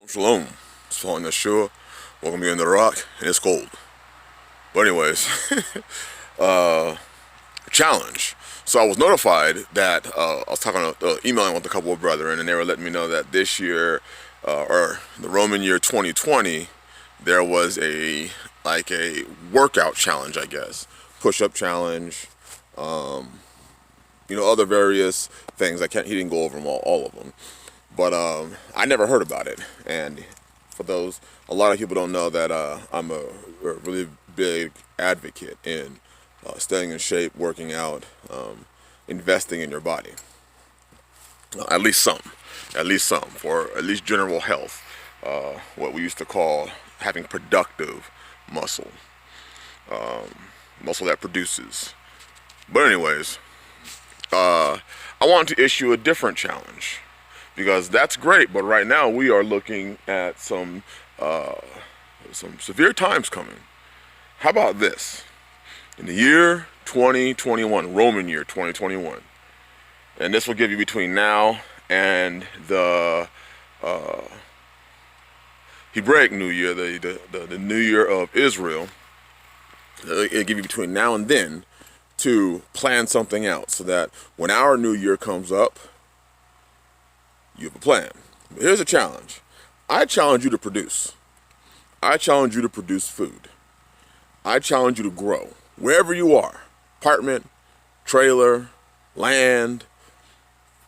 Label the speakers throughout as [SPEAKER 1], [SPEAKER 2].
[SPEAKER 1] Shalom. It's following Yahshua. Welcome to the rock, and it's cold. But anyways, challenge. So I was notified that I was emailing with a couple of brethren, and they were letting me know that this year, or the Roman year 2020, there was a workout challenge, I guess, push-up challenge, other various things. He didn't go over them all of them. But I never heard about it, and for those, a lot of people don't know that I'm a really big advocate in staying in shape, working out, investing in your body. At least some, for at least general health, what we used to call having productive muscle, muscle that produces. But anyways, I wanted to issue a different challenge. Because that's great, but right now we are looking at some severe times coming. How about this? In the year 2021, Roman year 2021, and this will give you between now and the Hebraic New Year, the New Year of Israel. It'll give you between now and then to plan something out, so that when our New Year comes up, you have a plan. But here's a challenge. I challenge you to produce. I challenge you to produce food. I challenge you to grow. Wherever you are, apartment, trailer, land,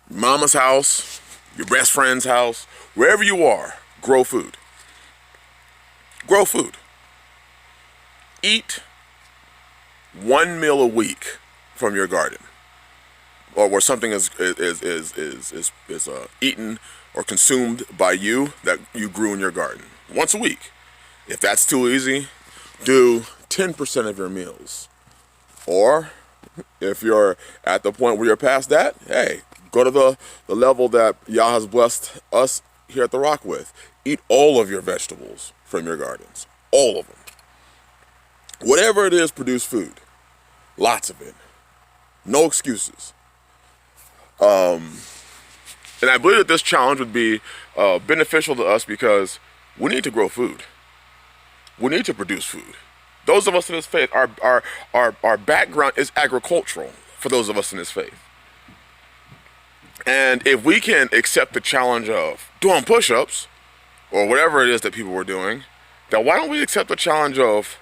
[SPEAKER 1] mama's house, your best friend's house, wherever you are, grow food. Grow food. Eat one meal a week from your garden, or where something is eaten or consumed by you that you grew in your garden. Once a week. If that's too easy, do 10% of your meals. Or if you're at the point where you're past that, hey, go to the level that Yah has blessed us here at the Rock with. Eat all of your vegetables from your gardens. All of them. Whatever it is, produce food. Lots of it. No excuses. And I believe that this challenge would be beneficial to us because we need to grow food. We need to produce food. Those of us in this faith, our background is agricultural for those of us in this faith. And if we can accept the challenge of doing push-ups, or whatever it is that people were doing, then why don't we accept the challenge of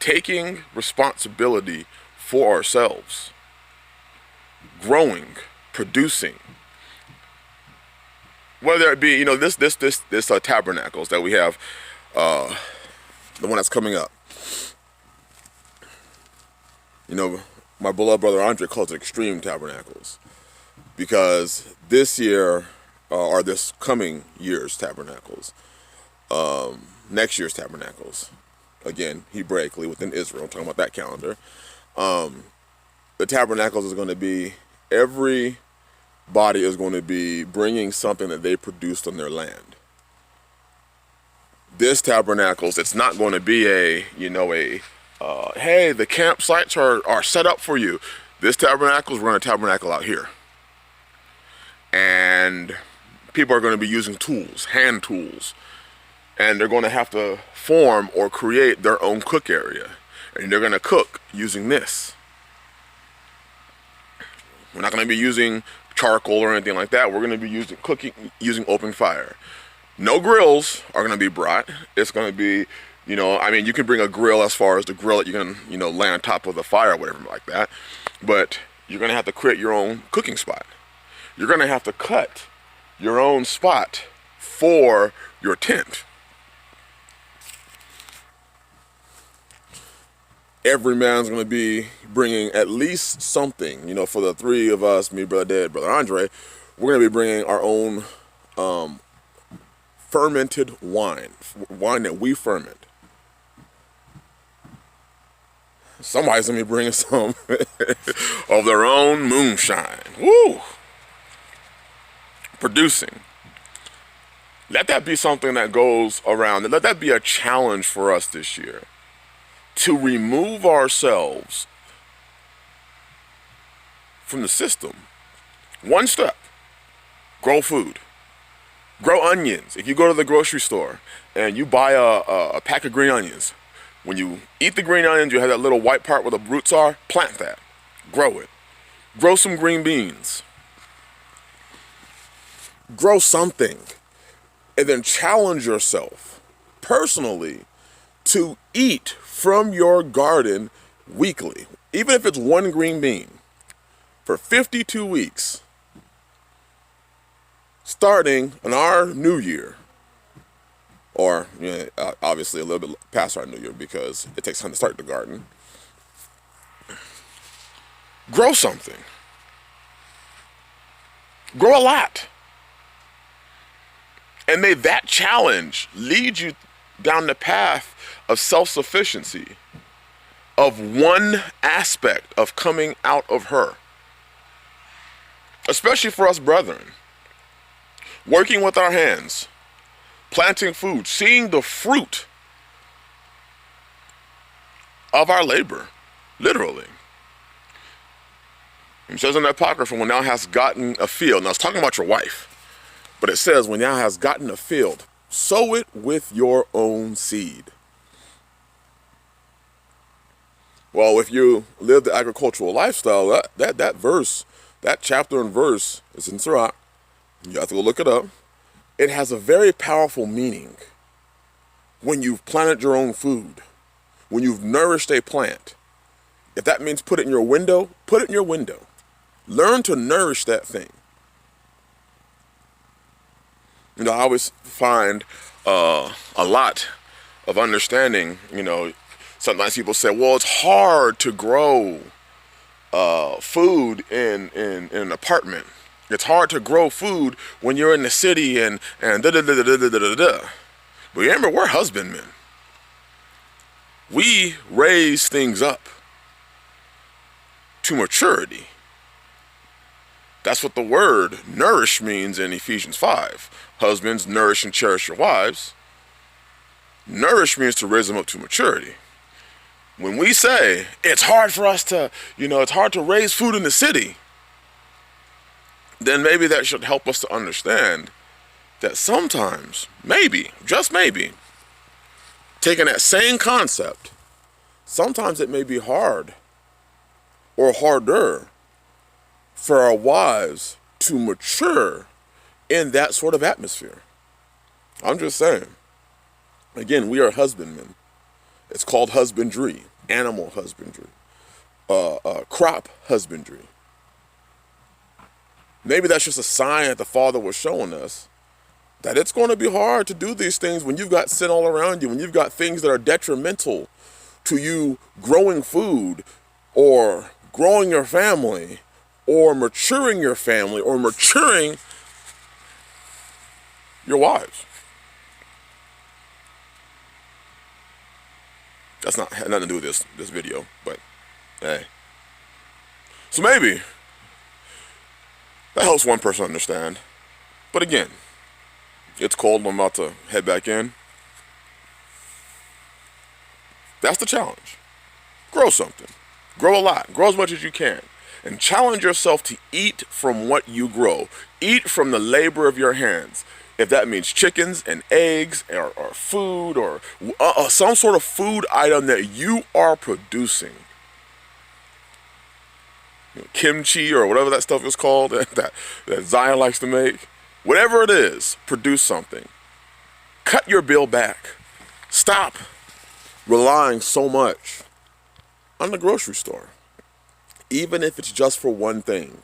[SPEAKER 1] taking responsibility for ourselves, growing, producing, whether it be this tabernacles that we have, the one that's coming up. My beloved brother Andre calls it extreme tabernacles, because this year, or this coming year's tabernacles, next year's tabernacles, again Hebraically within Israel, I'm talking about that calendar. The tabernacles is going to be every body is going to be bringing something that they produced on their land. This tabernacles, it's not going to be hey, the campsites are set up for you. This tabernacles, we're going to tabernacle out here. And people are going to be using tools, hand tools. And they're going to have to form or create their own cook area. And they're going to cook using this. We're not going to be using charcoal or anything like that. We're going to be cooking using open fire. No grills are going to be brought. It's going to be, you can bring a grill as far as the grill that you can, lay on top of the fire or whatever like that. But you're going to have to create your own cooking spot. You're going to have to cut your own spot for your tent. Every man's going to be bringing at least something, for the three of us, me, Brother Dad, Brother Andre, we're going to be bringing our own fermented wine that we ferment. Somebody's going to be bringing some of their own moonshine. Woo! Producing. Let that be something that goes around. Let that be a challenge for us this year. To remove ourselves from the system. One step. Grow food. Grow onions. If you go to the grocery store and you buy a pack of green onions, when you eat the green onions, you have that little white part where the roots are. Plant that. Grow it. Grow some green beans. Grow something. And then challenge yourself personally to eat from your garden weekly. Even if it's one green bean for 52 weeks, starting on our new year. Or, obviously a little bit past our new year because it takes time to start the garden. Grow something. Grow a lot. And may that challenge lead you down the path of self-sufficiency, of one aspect of coming out of her. Especially for us brethren. Working with our hands. Planting food, seeing the fruit of our labor, literally. It says in the Apocrypha, when thou hast gotten a field, now it's talking about your wife, but it says, when thou hast gotten a field, sow it with your own seed. Well, if you live the agricultural lifestyle, that verse, that chapter and verse is in Sirach. You have to go look it up. It has a very powerful meaning when you've planted your own food, when you've nourished a plant. If that means put it in your window, put it in your window. Learn to nourish that thing. I always find a lot of understanding, sometimes people say, well, it's hard to grow food in an apartment. It's hard to grow food when you're in the city and da-da-da-da-da-da-da-da. But remember, we're husbandmen. We raise things up to maturity. That's what the word nourish means in Ephesians 5. Husbands, nourish and cherish your wives. Nourish means to raise them up to maturity. When we say, it's hard for us to, it's hard to raise food in the city, then maybe that should help us to understand that sometimes, maybe, just maybe, taking that same concept, sometimes it may be hard or harder for our wives to mature in that sort of atmosphere. I'm just saying. Again, we are husbandmen. It's called husbandry, animal husbandry, crop husbandry. Maybe that's just a sign that the Father was showing us that it's going to be hard to do these things when you've got sin all around you, when you've got things that are detrimental to you growing food or growing your family or maturing your family or maturing your wives. That's not had nothing to do with this video, but hey. So maybe that helps one person understand. But again, it's cold. I'm about to head back in. That's the challenge. Grow something. Grow a lot. Grow as much as you can. And challenge yourself to eat from what you grow. Eat from the labor of your hands. If that means chickens and eggs or food or some sort of food item that you are producing. Kimchi or whatever that stuff is called that Zion likes to make. Whatever it is, produce something. Cut your bill back. Stop relying so much on the grocery store. Even if it's just for one thing,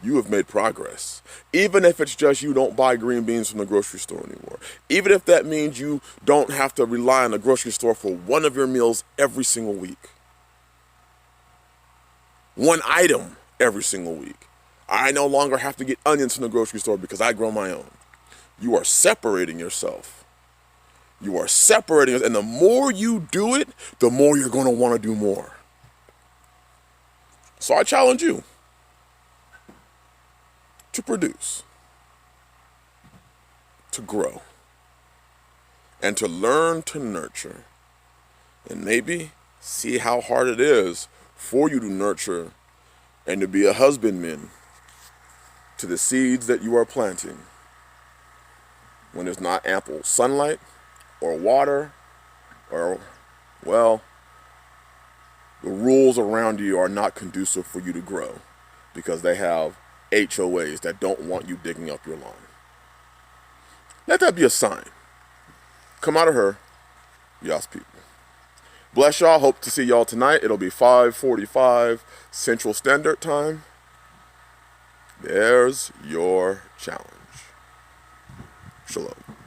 [SPEAKER 1] you have made progress. Even if it's just you don't buy green beans from the grocery store anymore. Even if that means you don't have to rely on the grocery store for one of your meals every single week. One item every single week. I no longer have to get onions from the grocery store because I grow my own. You are separating yourself. You are separating, and the more you do it, the more you're going to want to do more. So I challenge you to produce, to grow, and to learn to nurture, and maybe see how hard it is for you to nurture and to be a husbandman to the seeds that you are planting. when there's not ample sunlight or water, or, well, the rules around you are not conducive for you to grow because they have HOAs that don't want you digging up your lawn. Let that be a sign. Come out of her, y'all's people. Bless y'all. Hope to see y'all tonight. It'll be 5:45 Central Standard Time. There's your challenge. Shalom.